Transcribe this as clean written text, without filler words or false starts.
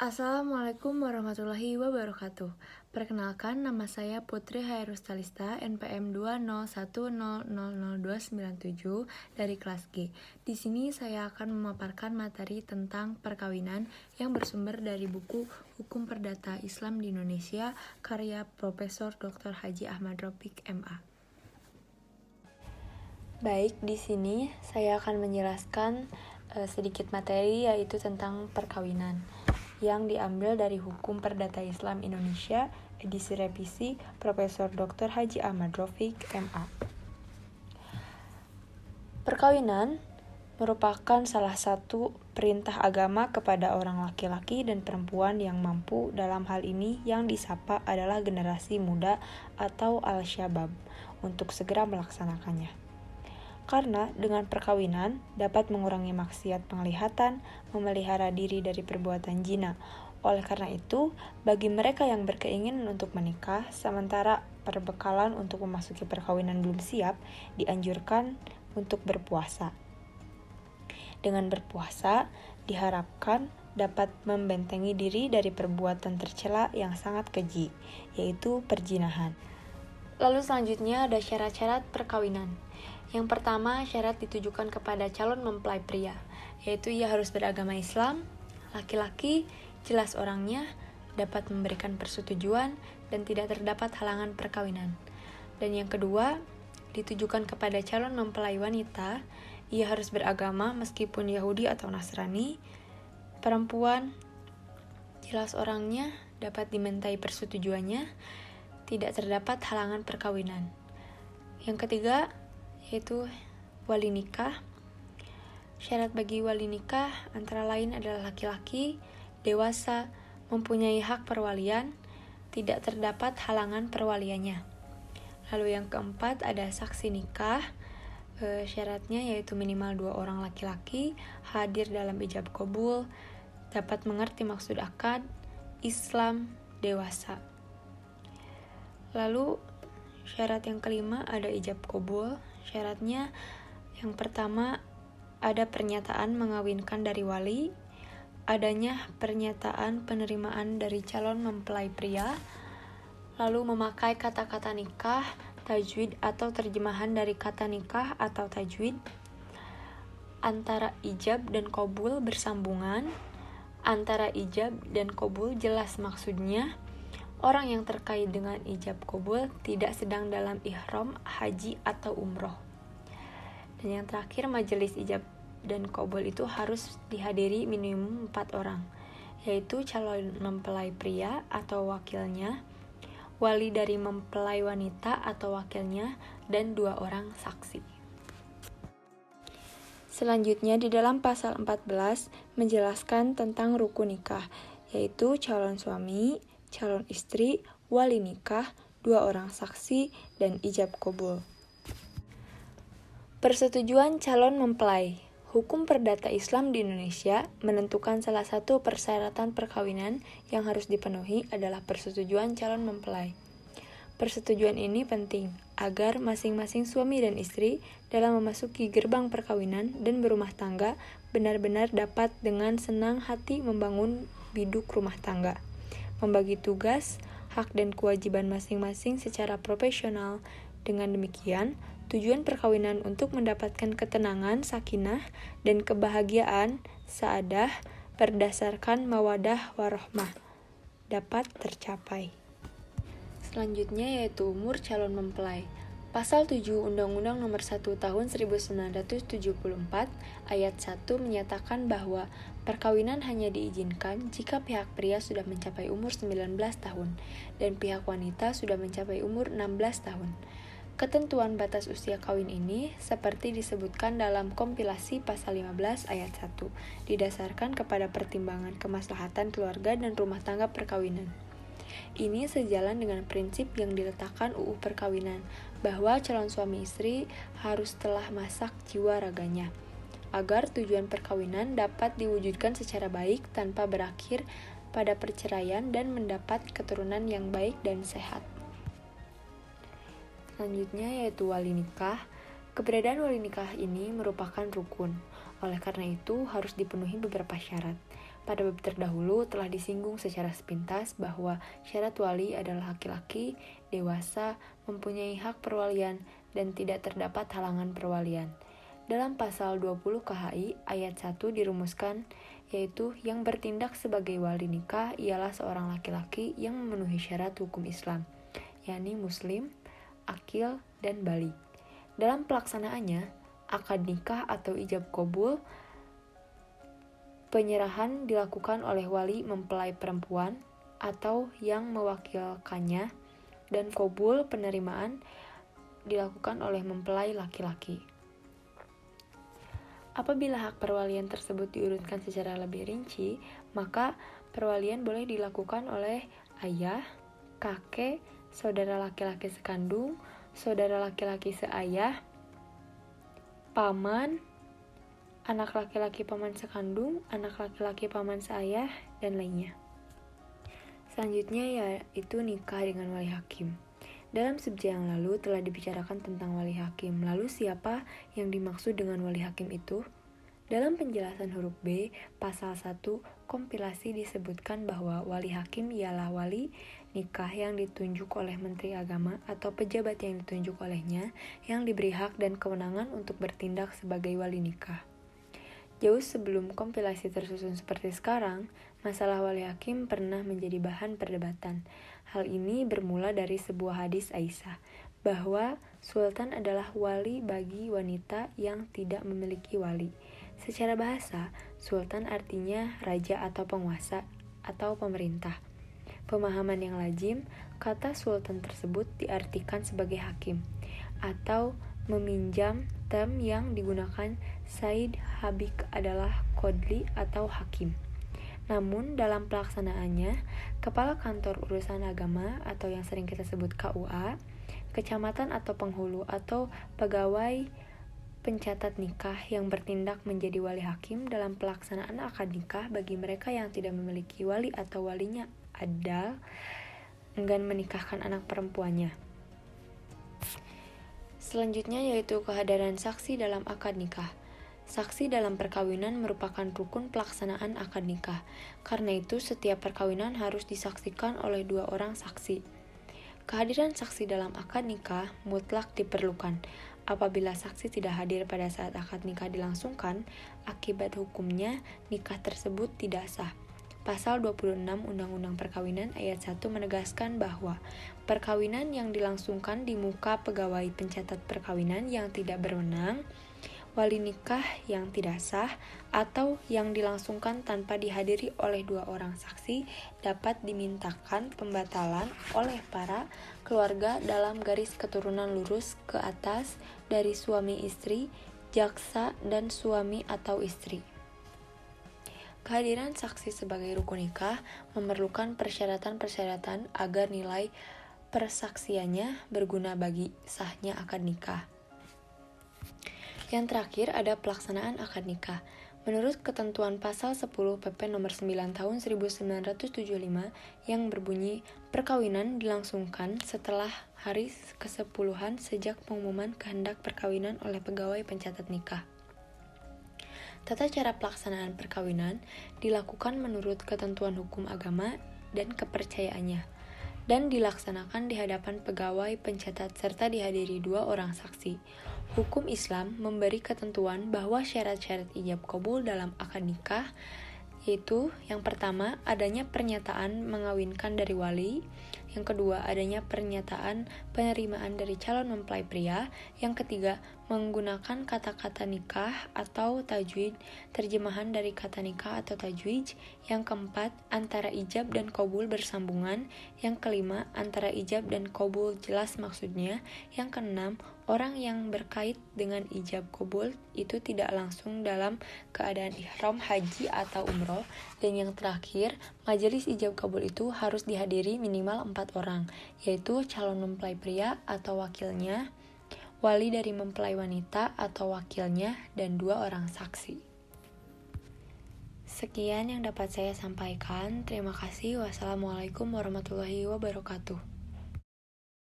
Assalamualaikum warahmatullahi wabarakatuh. Perkenalkan, nama saya Putri Hairustalista, NPM 201000297 dari kelas G. Di sini saya akan memaparkan materi tentang perkawinan yang bersumber dari buku Hukum Perdata Islam di Indonesia karya Profesor Dr. Haji Ahmad Rafiq, MA. Baik, di sini saya akan menjelaskan sedikit materi yaitu tentang perkawinan yang diambil dari Hukum Perdata Islam Indonesia, edisi revisi Profesor Dr. Haji Ahmad Rafiq, MA. Perkawinan merupakan salah satu perintah agama kepada orang laki-laki dan perempuan yang mampu. Dalam hal ini yang disapa adalah generasi muda atau al-syabab untuk segera melaksanakannya. Karena dengan perkawinan dapat mengurangi maksiat penglihatan, memelihara diri dari perbuatan zina. Oleh karena itu, bagi mereka yang berkeinginan untuk menikah, sementara perbekalan untuk memasuki perkawinan belum siap, dianjurkan untuk berpuasa. Dengan berpuasa, diharapkan dapat membentengi diri dari perbuatan tercela yang sangat keji, yaitu perzinahan. Lalu selanjutnya ada syarat-syarat perkawinan. Yang pertama, syarat ditujukan kepada calon mempelai pria, yaitu ia harus beragama Islam, laki-laki, jelas orangnya, dapat memberikan persetujuan, dan tidak terdapat halangan perkawinan. Dan yang kedua, ditujukan kepada calon mempelai wanita, ia harus beragama meskipun Yahudi atau Nasrani, perempuan, jelas orangnya, dapat dimintai persetujuannya, tidak terdapat halangan perkawinan. Yang ketiga, yaitu wali nikah. Syarat bagi wali nikah antara lain adalah laki-laki, dewasa, mempunyai hak perwalian, tidak terdapat halangan perwaliannya. Lalu yang keempat ada saksi nikah. Syaratnya yaitu minimal 2 orang laki-laki, hadir dalam ijab qabul, dapat mengerti maksud akad, Islam, dewasa. Lalu syarat yang kelima ada ijab qabul. Syaratnya yang pertama ada pernyataan mengawinkan dari wali, adanya pernyataan penerimaan dari calon mempelai pria, lalu memakai kata-kata nikah, tajwid atau terjemahan dari kata nikah atau tajwid, antara ijab dan qabul bersambungan, antara ijab dan qabul jelas maksudnya, orang yang terkait dengan ijab qabul tidak sedang dalam ihram, haji, atau umroh. Dan yang terakhir, majelis ijab dan qabul itu harus dihadiri minimum 4 orang, yaitu calon mempelai pria atau wakilnya, wali dari mempelai wanita atau wakilnya, dan 2 orang saksi. Selanjutnya di dalam pasal 14 menjelaskan tentang rukun nikah, yaitu calon suami, calon istri, wali nikah, 2 orang saksi, dan ijab qabul. Persetujuan calon mempelai. Hukum Perdata Islam di Indonesia menentukan salah satu persyaratan perkawinan yang harus dipenuhi adalah persetujuan calon mempelai. Persetujuan ini penting agar masing-masing suami dan istri dalam memasuki gerbang perkawinan dan berumah tangga benar-benar dapat dengan senang hati membangun biduk rumah tangga, membagi tugas, hak dan kewajiban masing-masing secara profesional. Dengan demikian, tujuan perkawinan untuk mendapatkan ketenangan, sakinah, dan kebahagiaan, saadah, berdasarkan mawadah warahmah, dapat tercapai. Selanjutnya yaitu umur calon mempelai. Pasal 7 Undang-Undang Nomor 1 Tahun 1974 Ayat 1 menyatakan bahwa perkawinan hanya diizinkan jika pihak pria sudah mencapai umur 19 tahun dan pihak wanita sudah mencapai umur 16 tahun. Ketentuan batas usia kawin ini seperti disebutkan dalam kompilasi pasal 15 ayat 1 didasarkan kepada pertimbangan kemaslahatan keluarga dan rumah tangga perkawinan. Ini sejalan dengan prinsip yang diletakkan UU Perkawinan, bahwa calon suami istri harus telah masak jiwa raganya, agar tujuan perkawinan dapat diwujudkan secara baik tanpa berakhir pada perceraian dan mendapat keturunan yang baik dan sehat. Selanjutnya yaitu wali nikah. Keberadaan wali nikah ini merupakan rukun. Oleh karena itu harus dipenuhi beberapa syarat. Pada bab terdahulu telah disinggung secara sepintas bahwa syarat wali adalah laki-laki, dewasa, mempunyai hak perwalian, dan tidak terdapat halangan perwalian. Dalam pasal 20 KHI ayat 1 dirumuskan, yaitu yang bertindak sebagai wali nikah ialah seorang laki-laki yang memenuhi syarat hukum Islam, yakni muslim, akil, dan balik. Dalam pelaksanaannya, akad nikah atau ijab qabul, penyerahan dilakukan oleh wali mempelai perempuan atau yang mewakilkannya, dan qabul penerimaan dilakukan oleh mempelai laki-laki. Apabila hak perwalian tersebut diurutkan secara lebih rinci, maka perwalian boleh dilakukan oleh ayah, kakek, saudara laki-laki sekandung, saudara laki-laki seayah, paman, anak laki-laki paman sekandung, anak laki-laki paman seayah, dan lainnya. Selanjutnya yaitu nikah dengan wali hakim. Dalam subjek yang lalu telah dibicarakan tentang wali hakim. Lalu siapa yang dimaksud dengan wali hakim itu? Dalam penjelasan huruf B, pasal 1 kompilasi disebutkan bahwa wali hakim ialah wali nikah yang ditunjuk oleh Menteri Agama atau pejabat yang ditunjuk olehnya yang diberi hak dan kewenangan untuk bertindak sebagai wali nikah. Jauh sebelum kompilasi tersusun seperti sekarang, masalah wali hakim pernah menjadi bahan perdebatan. Hal ini bermula dari sebuah hadis Aisyah, bahwa sultan adalah wali bagi wanita yang tidak memiliki wali. Secara bahasa, sultan artinya raja atau penguasa atau pemerintah. Pemahaman yang lazim, kata sultan tersebut diartikan sebagai hakim, atau meminjam term yang digunakan Said Habib adalah kodli atau hakim. Namun dalam pelaksanaannya, kepala kantor urusan agama atau yang sering kita sebut KUA, kecamatan atau penghulu atau pegawai pencatat nikah yang bertindak menjadi wali hakim dalam pelaksanaan akad nikah bagi mereka yang tidak memiliki wali atau walinya adal enggan menikahkan anak perempuannya. Selanjutnya yaitu kehadiran saksi dalam akad nikah. Saksi dalam perkawinan merupakan rukun pelaksanaan akad nikah. Karena itu, setiap perkawinan harus disaksikan oleh 2 orang saksi. Kehadiran saksi dalam akad nikah mutlak diperlukan. Apabila saksi tidak hadir pada saat akad nikah dilangsungkan, akibat hukumnya nikah tersebut tidak sah. Pasal 26 Undang-Undang Perkawinan ayat 1 menegaskan bahwa perkawinan yang dilangsungkan di muka pegawai pencatat perkawinan yang tidak berwenang, wali nikah yang tidak sah, atau yang dilangsungkan tanpa dihadiri oleh 2 orang saksi dapat dimintakan pembatalan oleh para keluarga dalam garis keturunan lurus ke atas dari suami istri, jaksa, dan suami atau istri. Kehadiran saksi sebagai rukun nikah memerlukan persyaratan-persyaratan agar nilai persaksiannya berguna bagi sahnya akad nikah. Yang terakhir ada pelaksanaan akad nikah. Menurut ketentuan pasal 10 PP nomor 9 tahun 1975 yang berbunyi perkawinan dilangsungkan setelah hari ke-10 sejak pengumuman kehendak perkawinan oleh pegawai pencatat nikah. Tata cara pelaksanaan perkawinan dilakukan menurut ketentuan hukum agama dan kepercayaannya, dan dilaksanakan di hadapan pegawai pencatat serta dihadiri 2 orang saksi. Hukum Islam memberi ketentuan bahwa syarat-syarat ijab qabul dalam akad nikah, yaitu yang pertama adanya pernyataan mengawinkan dari wali, yang kedua adanya pernyataan penerimaan dari calon mempelai pria, yang ketiga menggunakan kata-kata nikah atau tajwid, terjemahan dari kata nikah atau tajwid, yang keempat antara ijab dan qabul bersambungan, yang kelima antara ijab dan qabul jelas maksudnya, yang keenam orang yang berkait dengan ijab qabul itu tidak langsung dalam keadaan ihram haji atau umroh, dan yang terakhir majelis ijab qabul itu harus dihadiri minimal 4 orang, yaitu calon mempelai pria atau wakilnya, wali dari mempelai wanita atau wakilnya, dan 2 orang saksi. Sekian yang dapat saya sampaikan. Terima kasih. Wassalamualaikum warahmatullahi wabarakatuh.